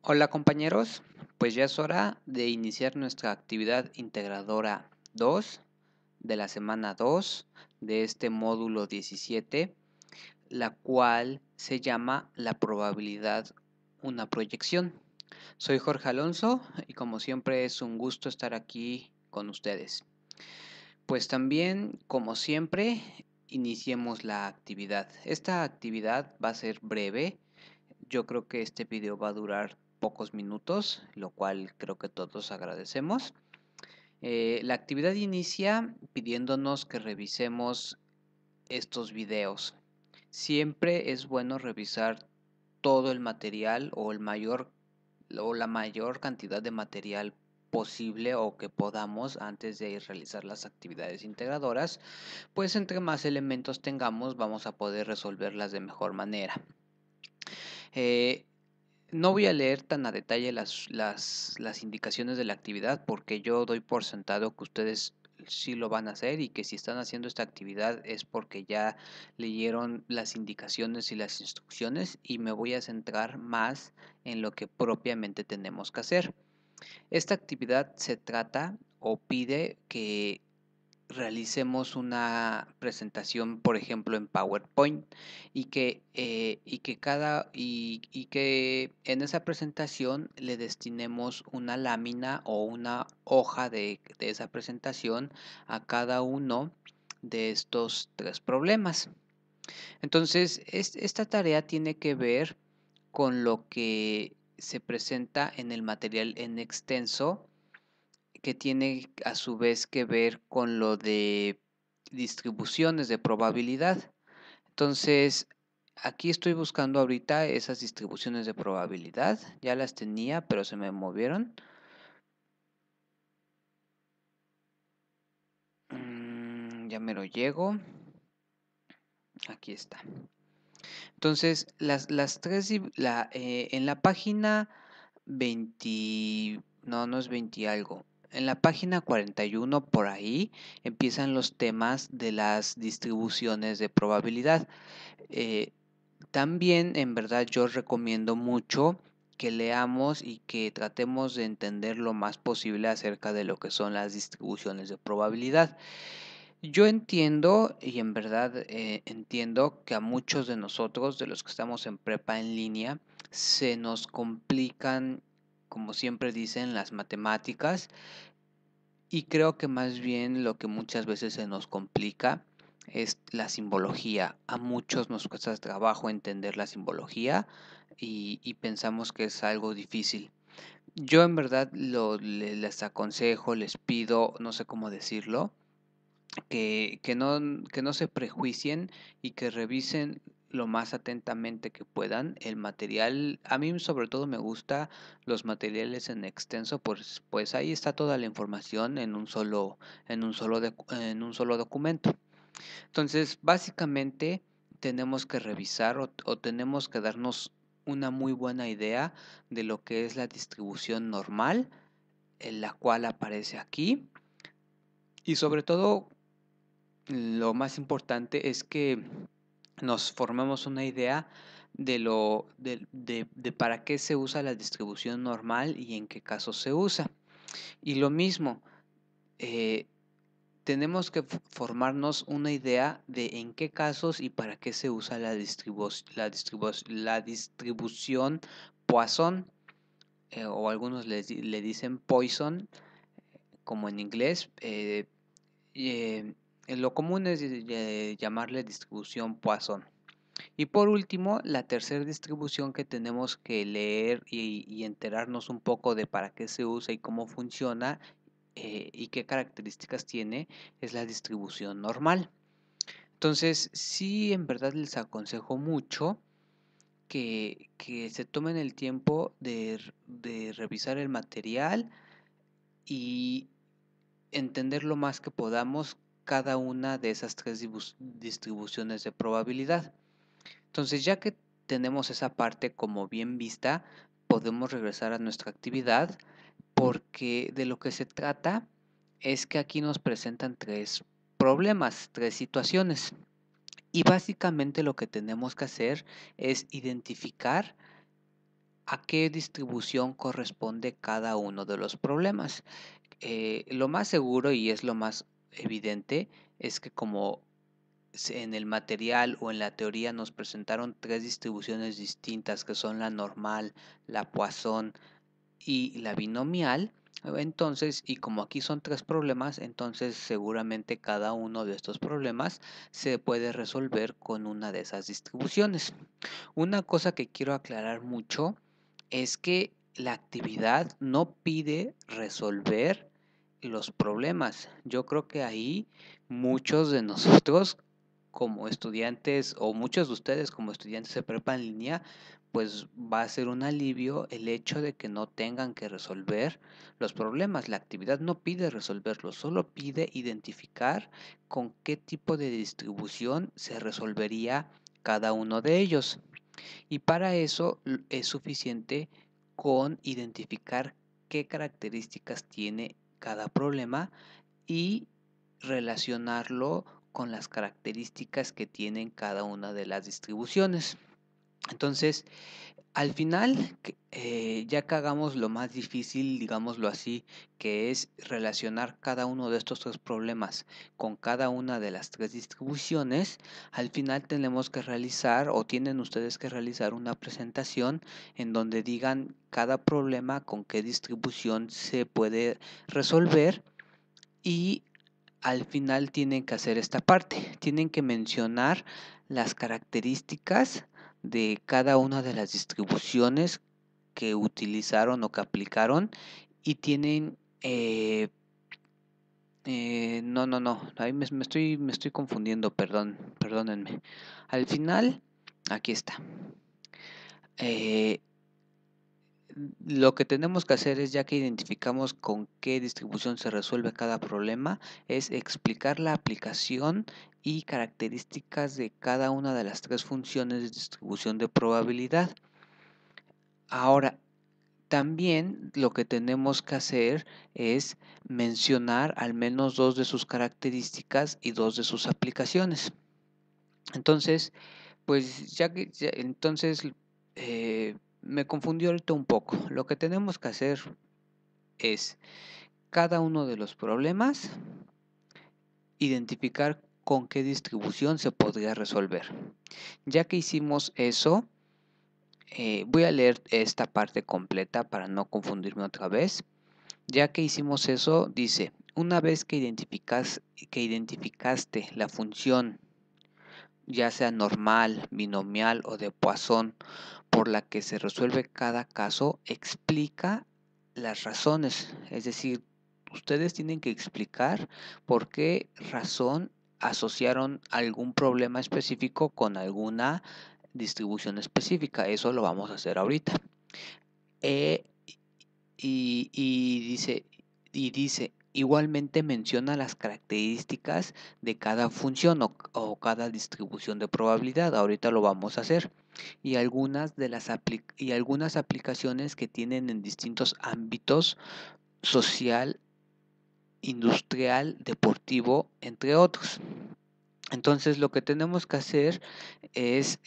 Hola compañeros, pues ya es hora de iniciar nuestra actividad integradora 2 de la semana 2 de este módulo 17, la cual se llama la probabilidad una proyección. Soy Jorge Alonso y como siempre es un gusto estar aquí con ustedes. Pues también, como siempre, iniciemos la actividad. Esta actividad va a ser breve. Yo creo que este video va a durar pocos minutos, lo cual creo que todos agradecemos. La actividad inicia pidiéndonos que revisemos estos videos. Siempre es bueno revisar todo el material o la mayor cantidad de material posible o que podamos antes de realizar las actividades integradoras, pues entre más elementos tengamos vamos a poder resolverlas de mejor manera. Eh, no voy a leer tan a detalle las indicaciones de la actividad porque yo doy por sentado que ustedes sí lo van a hacer y que si están haciendo esta actividad es porque ya leyeron las indicaciones y las instrucciones y me voy a centrar más en lo que propiamente tenemos que hacer. Esta actividad se trata o pide que realicemos una presentación, por ejemplo, en PowerPoint y que en esa presentación le destinemos una lámina o una hoja de esa presentación a cada uno de estos tres problemas. Entonces, esta tarea tiene que ver con lo que se presenta en el material en extenso que tiene a su vez que ver con lo de distribuciones de probabilidad. Entonces, aquí estoy buscando ahorita esas distribuciones de probabilidad. Ya las tenía, pero se me movieron. Ya me lo llego. Aquí está. Entonces, las tres, en la página 20, no es 20 algo. En la página 41 por ahí empiezan los temas de las distribuciones de probabilidad. Eh, También en verdad yo recomiendo mucho que leamos y que tratemos de entender lo más posible acerca de lo que son las distribuciones de probabilidad. Yo entiendo y en verdad entiendo que a muchos de nosotros, de los que estamos en prepa en línea, se nos complican, como siempre dicen, las matemáticas y creo que más bien lo que muchas veces se nos complica es la simbología. A muchos nos cuesta trabajo entender la simbología y pensamos que es algo difícil. Yo en verdad les aconsejo, les pido, no sé cómo decirlo, que no se prejuicien y que revisen lo más atentamente que puedan el material. A mí sobre todo me gusta los materiales en extenso, pues ahí está toda la información en un solo documento. Entonces, básicamente tenemos que revisar o tenemos que darnos una muy buena idea de lo que es la distribución normal, en la cual aparece aquí. Y sobre todo lo más importante es que nos formemos una idea de para qué se usa la distribución normal y en qué casos se usa. Y lo mismo, eh, tenemos que formarnos una idea de en qué casos y para qué se usa la distribución Poisson, o algunos le dicen Poisson, como en inglés. Eh, lo común es llamarle distribución Poisson. Y por último, la tercera distribución que tenemos que leer y enterarnos un poco de para qué se usa y cómo funciona y qué características tiene es la distribución normal. Entonces, sí, en verdad les aconsejo mucho que se tomen el tiempo de revisar el material y entender lo más que podamos cada una de esas tres distribuciones de probabilidad. Entonces, ya que tenemos esa parte como bien vista, podemos regresar a nuestra actividad porque de lo que se trata es que aquí nos presentan tres problemas, tres situaciones. Y básicamente lo que tenemos que hacer es identificar a qué distribución corresponde cada uno de los problemas. Lo más seguro y es lo más evidente es que como en el material o en la teoría nos presentaron tres distribuciones distintas que son la normal, la Poisson y la binomial, entonces, y como aquí son tres problemas, entonces seguramente cada uno de estos problemas se puede resolver con una de esas distribuciones. Una cosa que quiero aclarar mucho es que la actividad no pide resolver los problemas. Yo creo que ahí muchos de nosotros como estudiantes o muchos de ustedes como estudiantes de prepa en línea, pues va a ser un alivio el hecho de que no tengan que resolver los problemas. La actividad no pide resolverlos, solo pide identificar con qué tipo de distribución se resolvería cada uno de ellos. Y para eso es suficiente con identificar qué características tiene cada problema y relacionarlo con las características que tienen cada una de las distribuciones. Entonces, al final, ya que hagamos lo más difícil, digámoslo así, que es relacionar cada uno de estos tres problemas con cada una de las tres distribuciones, al final tenemos que realizar o tienen ustedes que realizar una presentación en donde digan cada problema con qué distribución se puede resolver y al final tienen que hacer esta parte, tienen que mencionar las características de cada una de las distribuciones que utilizaron o que aplicaron y tienen, no, ahí me estoy confundiendo, perdónenme. Al final, aquí está. Lo que tenemos que hacer es, ya que identificamos con qué distribución se resuelve cada problema, es explicar la aplicación y características de cada una de las tres funciones de distribución de probabilidad. Ahora, también lo que tenemos que hacer es mencionar al menos dos de sus características y dos de sus aplicaciones. Entonces, pues entonces me confundió ahorita un poco. Lo que tenemos que hacer es cada uno de los problemas, identificar con qué distribución se podría resolver. Ya que hicimos eso, voy a leer esta parte completa para no confundirme otra vez. Ya que hicimos eso, dice, una vez que identificaste la función, ya sea normal, binomial o de Poisson, por la que se resuelve cada caso, explica las razones. Es decir, ustedes tienen que explicar por qué razón asociaron algún problema específico con alguna distribución específica. Eso lo vamos a hacer ahorita. Eh, y dice, igualmente menciona las características de cada función o cada distribución de probabilidad. Ahorita lo vamos a hacer. Y algunas aplicaciones que tienen en distintos ámbitos social, industrial, deportivo, entre otros. Entonces lo que tenemos que hacer es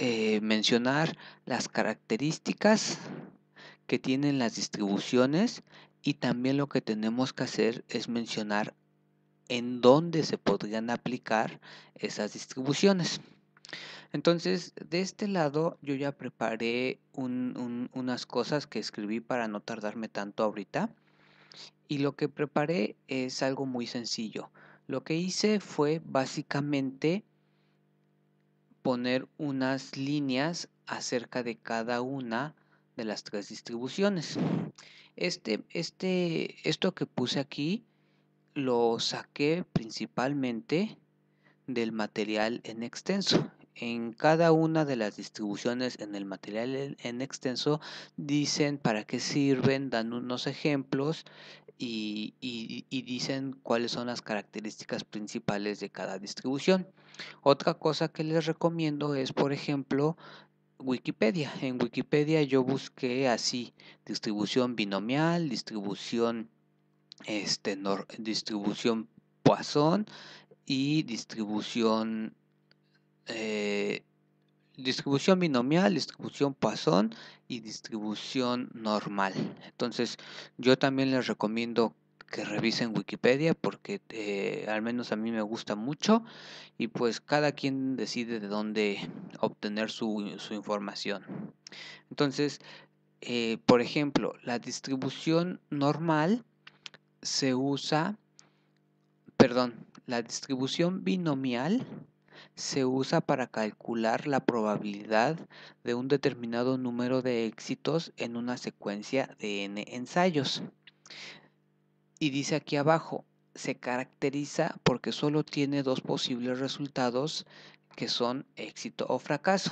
mencionar las características que tienen las distribuciones y también lo que tenemos que hacer es mencionar en dónde se podrían aplicar esas distribuciones. Entonces, de este lado yo ya preparé unas cosas que escribí para no tardarme tanto ahorita. Y lo que preparé es algo muy sencillo. Lo que hice fue básicamente poner unas líneas acerca de cada una de las tres distribuciones. Esto que puse aquí lo saqué principalmente del material en extenso. En cada una de las distribuciones en el material en extenso dicen para qué sirven, dan unos ejemplos y dicen cuáles son las características principales de cada distribución. Otra cosa que les recomiendo es, por ejemplo, Wikipedia. En Wikipedia yo busqué así distribución binomial, distribución Poisson y distribución distribución binomial, distribución Poisson y distribución normal. Entonces, yo también les recomiendo que revisen Wikipedia porque al menos a mí me gusta mucho y pues cada quien decide de dónde obtener su información. Entonces, por ejemplo, la distribución normal se usa, la distribución binomial se usa para calcular la probabilidad de un determinado número de éxitos en una secuencia de n ensayos. Y dice aquí abajo, se caracteriza porque solo tiene dos posibles resultados que son éxito o fracaso.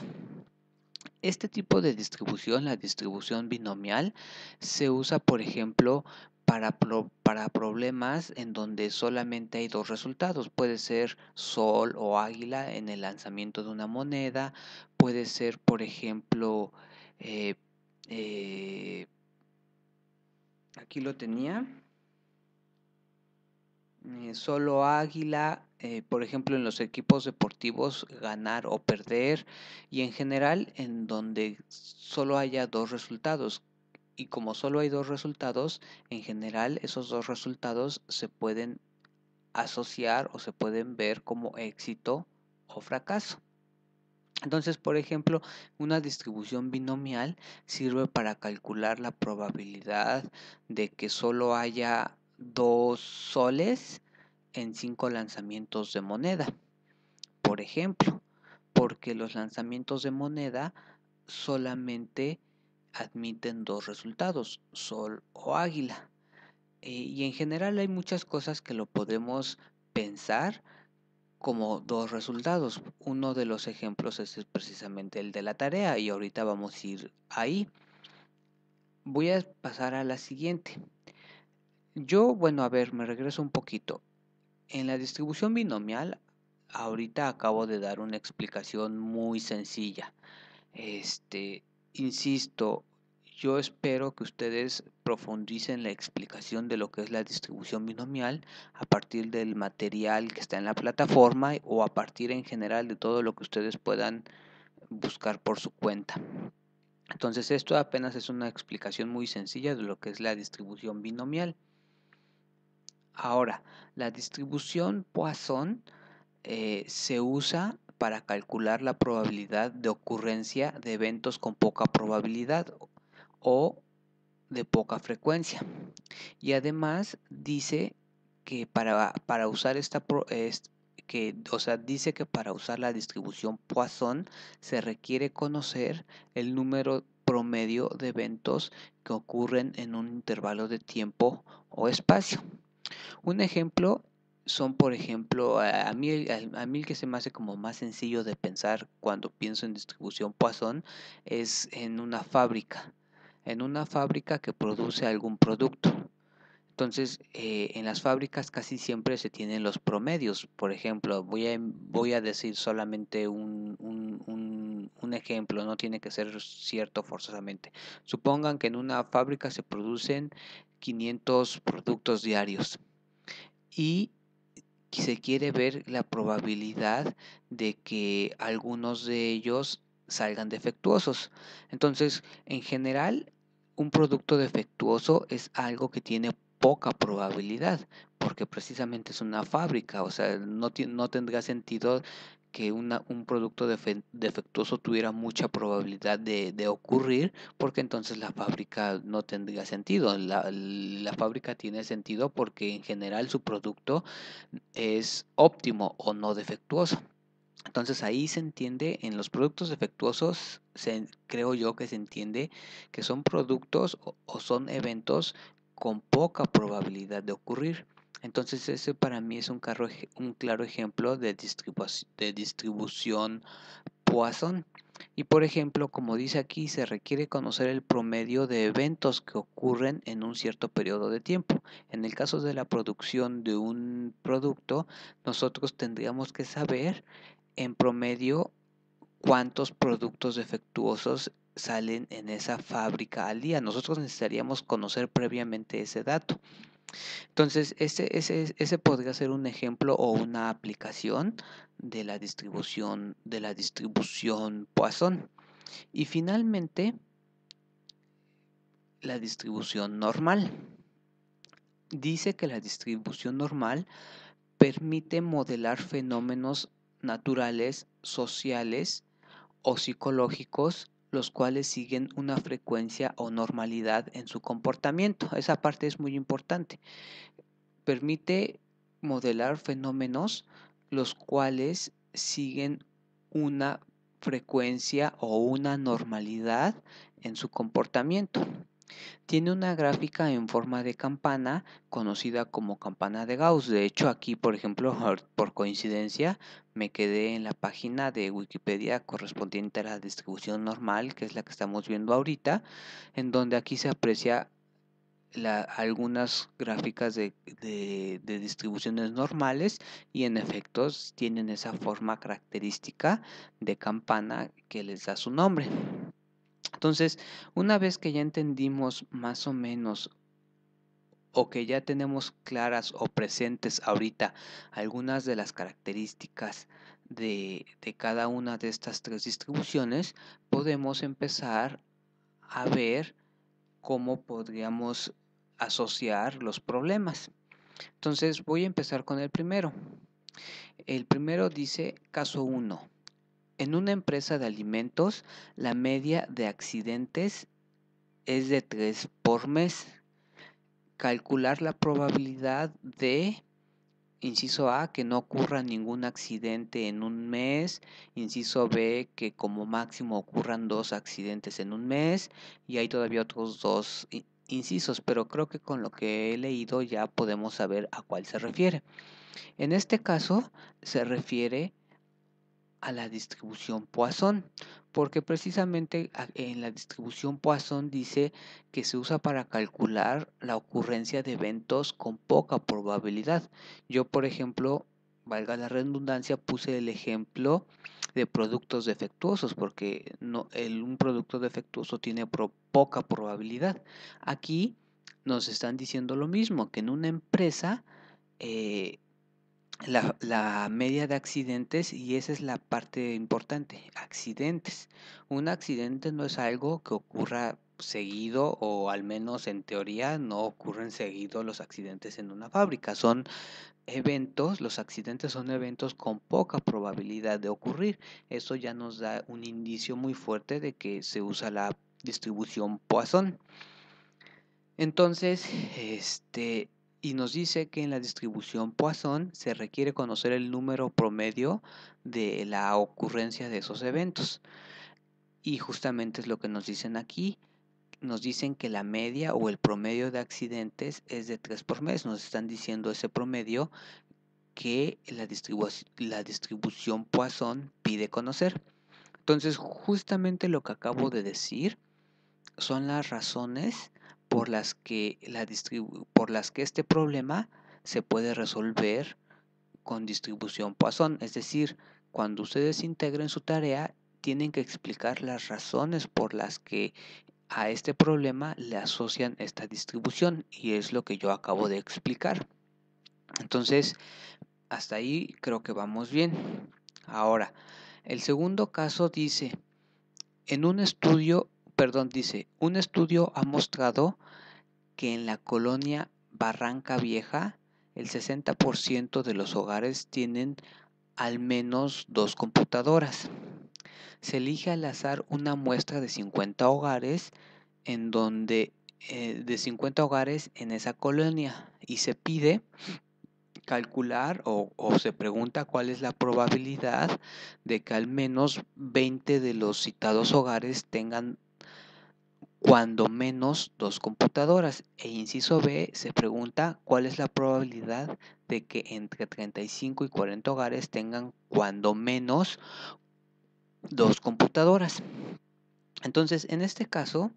Este tipo de distribución, la distribución binomial, se usa, por ejemplo, para problemas en donde solamente hay dos resultados. Puede ser sol o águila en el lanzamiento de una moneda. Puede ser, por ejemplo, eh, eh, aquí lo tenía. Solo águila, por ejemplo, en los equipos deportivos, ganar o perder, y en general en donde solo haya dos resultados. Y como solo hay dos resultados, en general esos dos resultados se pueden asociar o se pueden ver como éxito o fracaso. Entonces, por ejemplo, una distribución binomial sirve para calcular la probabilidad de que solo haya dos soles en 5 lanzamientos de moneda. Por ejemplo, porque los lanzamientos de moneda solamente admiten dos resultados, sol o águila. Y en general hay muchas cosas que lo podemos pensar como dos resultados. Uno de los ejemplos es precisamente el de la tarea y ahorita vamos a ir ahí. Voy a pasar a la siguiente. Bueno, a ver, me regreso un poquito. En la distribución binomial, ahorita acabo de dar una explicación muy sencilla. Insisto, yo espero que ustedes profundicen la explicación de lo que es la distribución binomial a partir del material que está en la plataforma o a partir en general de todo lo que ustedes puedan buscar por su cuenta. Entonces, esto apenas es una explicación muy sencilla de lo que es la distribución binomial. Ahora, la distribución Poisson se usa para calcular la probabilidad de ocurrencia de eventos con poca probabilidad o de poca frecuencia. Y además dice que para usar dice que para usar la distribución Poisson se requiere conocer el número promedio de eventos que ocurren en un intervalo de tiempo o espacio. Un ejemplo son, por ejemplo, a mí el que se me hace como más sencillo de pensar cuando pienso en distribución Poisson es en una fábrica que produce algún producto. Entonces, en las fábricas casi siempre se tienen los promedios. Por ejemplo, voy a decir solamente un ejemplo, no tiene que ser cierto forzosamente. Supongan que en una fábrica se producen 500 productos diarios y se quiere ver la probabilidad de que algunos de ellos salgan defectuosos. Entonces, en general, un producto defectuoso es algo que tiene poca probabilidad, porque precisamente es una fábrica, o sea, no tendría sentido que un producto defectuoso tuviera mucha probabilidad de ocurrir, porque entonces la fábrica no tendría sentido. La fábrica tiene sentido porque en general su producto es óptimo o no defectuoso. Entonces ahí se entiende, en los productos defectuosos, creo yo que se entiende que son productos o son eventos con poca probabilidad de ocurrir. Entonces ese para mí es un claro ejemplo de distribución Poisson. Y por ejemplo, como dice aquí, se requiere conocer el promedio de eventos que ocurren en un cierto periodo de tiempo. En el caso de la producción de un producto, nosotros tendríamos que saber en promedio cuántos productos defectuosos salen en esa fábrica al día. Nosotros necesitaríamos conocer previamente ese dato. Entonces, ese podría ser un ejemplo o una aplicación de la distribución Poisson. Y finalmente, la distribución normal. Dice que la distribución normal permite modelar fenómenos naturales, sociales o psicológicos, los cuales siguen una frecuencia o normalidad en su comportamiento. Esa parte es muy importante. Permite modelar fenómenos los cuales siguen una frecuencia o una normalidad en su comportamiento. Tiene una gráfica en forma de campana conocida como campana de Gauss. De hecho, aquí, por ejemplo, por coincidencia, me quedé en la página de Wikipedia correspondiente a la distribución normal, que es la que estamos viendo ahorita, en donde aquí se aprecia algunas gráficas de distribuciones normales y en efectos tienen esa forma característica de campana que les da su nombre. Entonces, una vez que ya entendimos más o menos o que ya tenemos claras o presentes ahorita algunas de las características de cada una de estas tres distribuciones, podemos empezar a ver cómo podríamos asociar los problemas. Entonces voy a empezar con el primero. El primero dice caso 1. En una empresa de alimentos, la media de accidentes es de 3 por mes. Calcular la probabilidad de, inciso A, que no ocurra ningún accidente en un mes, inciso B, que como máximo ocurran 2 accidentes en un mes, y hay todavía otros 2 incisos, pero creo que con lo que he leído ya podemos saber a cuál se refiere. En este caso se refiere a la distribución Poisson, porque precisamente en la distribución Poisson dice que se usa para calcular la ocurrencia de eventos con poca probabilidad. Yo, por ejemplo, valga la redundancia, puse el ejemplo de productos defectuosos, porque un producto defectuoso tiene poca probabilidad. Aquí nos están diciendo lo mismo, que en una empresa la media de accidentes, y esa es la parte importante, accidentes. Un accidente no es algo que ocurra seguido, o al menos en teoría no ocurren seguido los accidentes en una fábrica. Son eventos, los accidentes son eventos con poca probabilidad de ocurrir. Eso ya nos da un indicio muy fuerte de que se usa la distribución Poisson. Entonces, y nos dice que en la distribución Poisson se requiere conocer el número promedio de la ocurrencia de esos eventos. Y justamente es lo que nos dicen aquí. Nos dicen que la media o el promedio de accidentes es de 3 por mes. Nos están diciendo ese promedio que la distribución Poisson pide conocer. Entonces, justamente lo que acabo de decir son las razones por las que este problema se puede resolver con distribución Poisson. Es decir, cuando ustedes integren su tarea, tienen que explicar las razones por las que a este problema le asocian esta distribución, y es lo que yo acabo de explicar. Entonces, hasta ahí creo que vamos bien. Ahora, el segundo caso dice, un estudio ha mostrado que en la colonia Barranca Vieja el 60% de los hogares tienen al menos 2 computadoras. Se elige al azar una muestra de 50 hogares de 50 hogares en esa colonia, y se pide calcular o se pregunta cuál es la probabilidad de que al menos 20 de los citados hogares tengan cuando menos 2 computadoras. E inciso B, se pregunta cuál es la probabilidad de que entre 35 y 40 hogares tengan cuando menos 2 computadoras. Entonces, en este caso,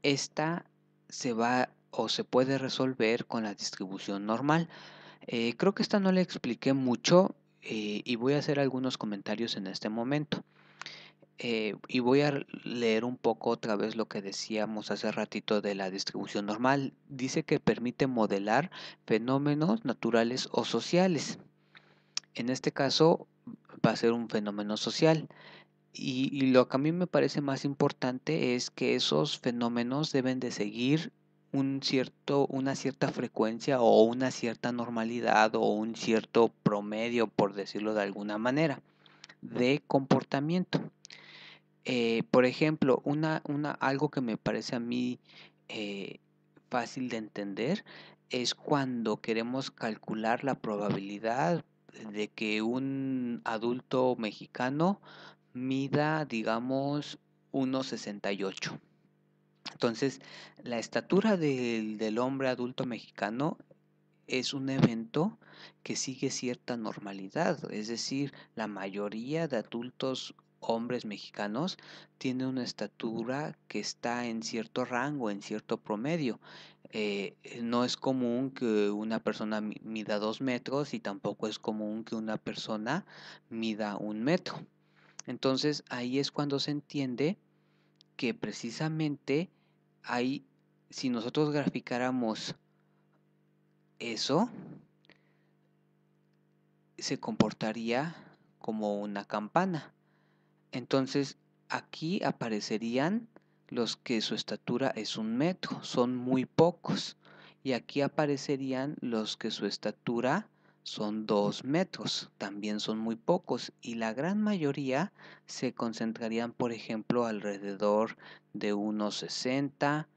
esta se va o se puede resolver con la distribución normal. Creo que esta no le expliqué mucho, y voy a hacer algunos comentarios en este momento. Y voy a leer un poco otra vez lo que decíamos hace ratito de la distribución normal. Dice que permite modelar fenómenos naturales o sociales. En este caso va a ser un fenómeno social. Y lo que a mí me parece más importante es que esos fenómenos deben de seguir una cierta frecuencia o una cierta normalidad o un cierto promedio, por decirlo de alguna manera, de comportamiento. Por ejemplo, algo que me parece a mí eh, fácil de entender es cuando queremos calcular la probabilidad de que un adulto mexicano mida, digamos, 1,68. Entonces, la estatura del hombre adulto mexicano es un evento que sigue cierta normalidad, es decir, la mayoría de adultos hombres mexicanos tiene una estatura que está en cierto rango, en cierto promedio. No es común que una persona mida 2 metros y tampoco es común que una persona mida 1 metro. Entonces ahí es cuando se entiende que precisamente hay, si nosotros graficáramos eso, se comportaría como una campana. Entonces aquí aparecerían los que su estatura es 1 metro, son muy pocos. Y aquí aparecerían los que su estatura son 2 metros, también son muy pocos. Y la gran mayoría se concentrarían, por ejemplo, alrededor de 1,60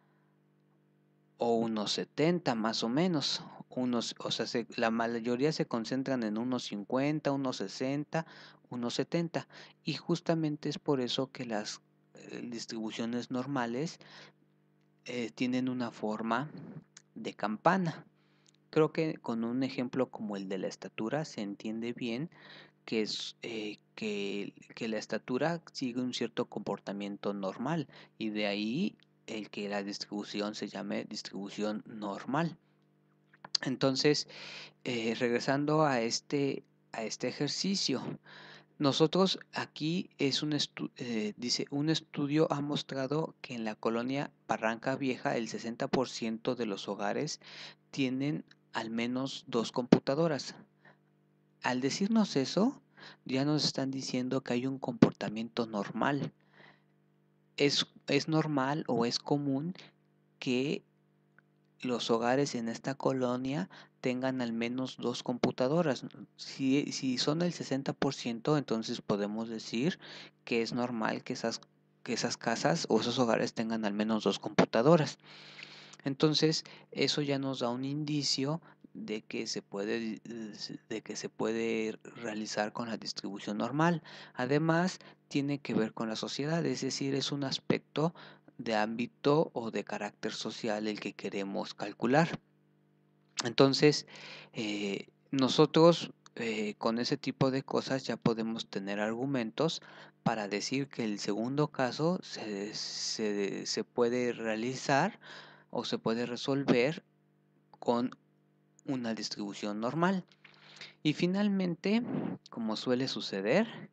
o 1,70 más o menos. O sea, la mayoría se concentran en 1,50, 1,60, 1,70. Y justamente es por eso que las distribuciones normales tienen una forma de campana. Creo que con un ejemplo como el de la estatura se entiende bien que la estatura sigue un cierto comportamiento normal y de ahí el que la distribución se llame distribución normal. Entonces, regresando a este ejercicio, nosotros aquí dice, un estudio ha mostrado que en la colonia Barranca Vieja el 60% de los hogares tienen al menos 2 computadoras. Al decirnos eso, ya nos están diciendo que hay un comportamiento normal. Es normal o es común que los hogares en esta colonia tengan al menos 2 computadoras. Si son el 60%, entonces podemos decir que es normal que esas casas o esos hogares tengan al menos 2 computadoras. Entonces, eso ya nos da un indicio de que se puede realizar con la distribución normal. Además, tiene que ver con la sociedad, es decir, es un aspecto de ámbito o de carácter social el que queremos calcular. Entonces, nosotros con ese tipo de cosas ya podemos tener argumentos para decir que el segundo caso se puede realizar o se puede resolver con una distribución normal. Y finalmente, como suele suceder,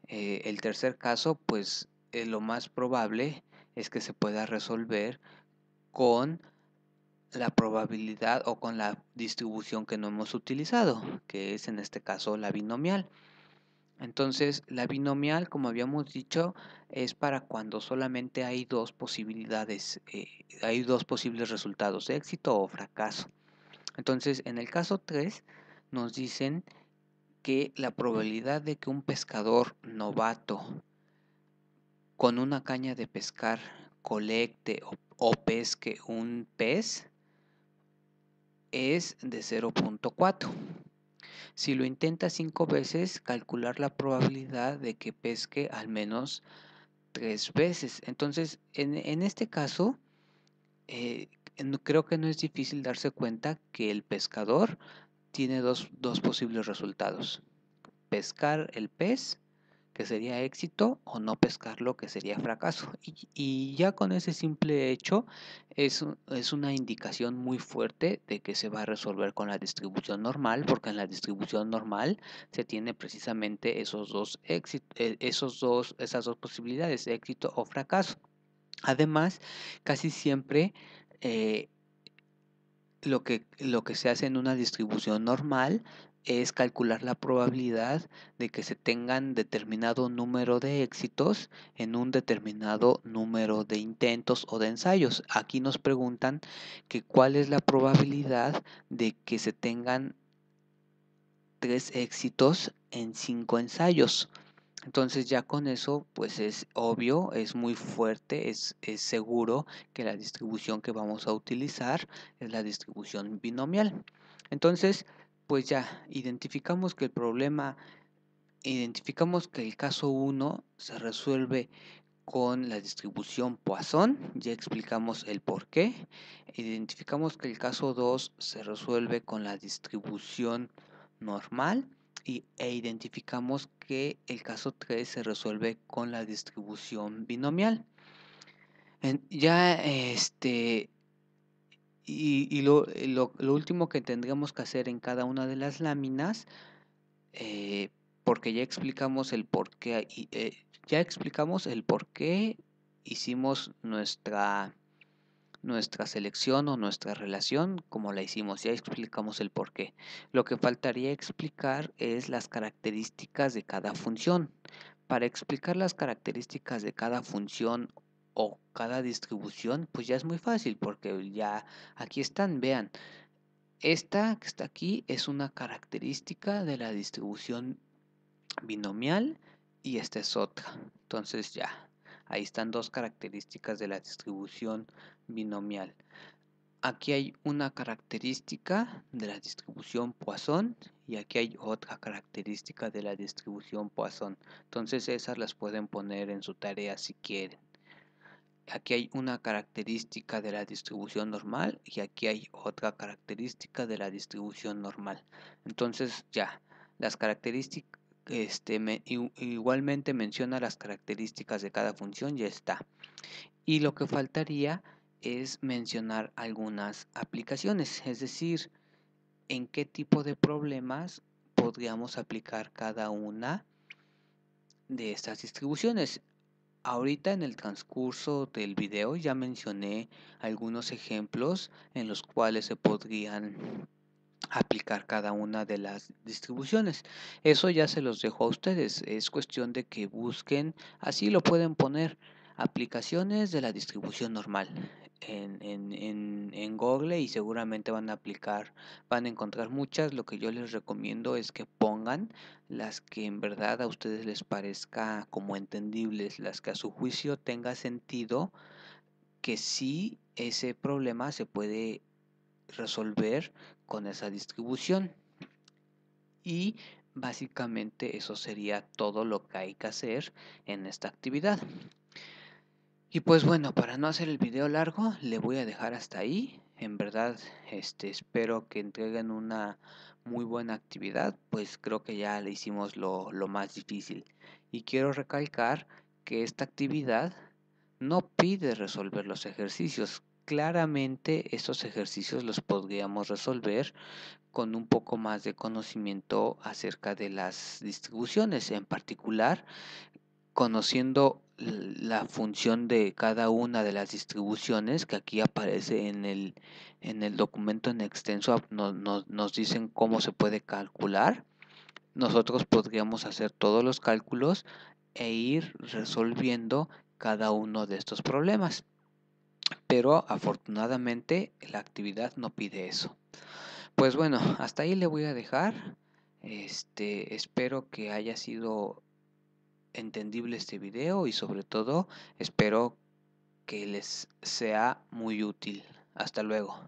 el tercer caso, pues lo más probable es que se pueda resolver con la probabilidad o con la distribución que no hemos utilizado, que es en este caso la binomial. Entonces, la binomial, como habíamos dicho, es para cuando solamente hay dos posibilidades, hay dos posibles resultados, éxito o fracaso. Entonces, en el caso 3, nos dicen que la probabilidad de que un pescador novato con una caña de pescar colecte o pesque un pez es de 0,4. Si lo intenta 5 veces, calcular la probabilidad de que pesque al menos 3 veces. Entonces, en este caso, creo que no es difícil darse cuenta que el pescador tiene dos posibles resultados. Pescar el pez, que sería éxito, o no pescarlo, que sería fracaso. Y ya con ese simple hecho es una indicación muy fuerte de que se va a resolver con la distribución normal, porque en la distribución normal se tiene precisamente esas dos posibilidades, éxito o fracaso. Además, casi siempre eh, lo que se hace en una distribución normal es calcular la probabilidad de que se tengan determinado número de éxitos en un determinado número de intentos o de ensayos. Aquí nos preguntan que cuál es la probabilidad de que se tengan 3 éxitos en 5 ensayos. Entonces ya con eso pues es obvio, es muy fuerte, es seguro que la distribución que vamos a utilizar es la distribución binomial. Entonces pues ya identificamos que el caso 1 se resuelve con la distribución Poisson, ya explicamos el por qué. Identificamos que el caso 2 se resuelve con la distribución normal e identificamos que el caso 3 se resuelve con la distribución binomial. Lo último que tendríamos que hacer en cada una de las láminas, porque ya explicamos el por qué, hicimos nuestra selección o nuestra relación, como la hicimos, ya explicamos el por qué. Lo que faltaría explicar es las características de cada función. Para explicar las características de cada función o cada distribución, pues ya es muy fácil, porque ya aquí están, vean. Esta que está aquí es una característica de la distribución binomial y esta es otra. Entonces ya, ahí están dos características de la distribución binomial. Aquí hay una característica de la distribución Poisson y aquí hay otra característica de la distribución Poisson. Entonces esas las pueden poner en su tarea si quieren. Aquí hay una característica de la distribución normal y aquí hay otra característica de la distribución normal. Entonces ya, las características, igualmente menciona las características de cada función, ya está. Y lo que faltaría es mencionar algunas aplicaciones, es decir, en qué tipo de problemas podríamos aplicar cada una de estas distribuciones. Ahorita en el transcurso del video ya mencioné algunos ejemplos en los cuales se podrían aplicar cada una de las distribuciones. Eso ya se los dejo a ustedes. Es cuestión de que busquen, así lo pueden poner, aplicaciones de la distribución normal en Google y seguramente van a encontrar muchas. Lo que yo les recomiendo es que pongan las que en verdad a ustedes les parezca como entendibles, las que a su juicio tenga sentido, que sí ese problema se puede resolver con esa distribución. Y básicamente eso sería todo lo que hay que hacer en esta actividad. Y pues bueno, para no hacer el video largo, le voy a dejar hasta ahí. En verdad, espero que entreguen una muy buena actividad, pues creo que ya le hicimos lo más difícil. Y quiero recalcar que esta actividad no pide resolver los ejercicios. Claramente estos ejercicios los podríamos resolver con un poco más de conocimiento acerca de las distribuciones, en particular conociendo la función de cada una de las distribuciones que aquí aparece en el documento en extenso. Nos dicen cómo se puede calcular. Nosotros podríamos hacer todos los cálculos e ir resolviendo cada uno de estos problemas, pero afortunadamente la actividad no pide eso. Pues bueno, hasta ahí le voy a dejar. Espero que haya sido entendible este video y sobre todo espero que les sea muy útil. Hasta luego.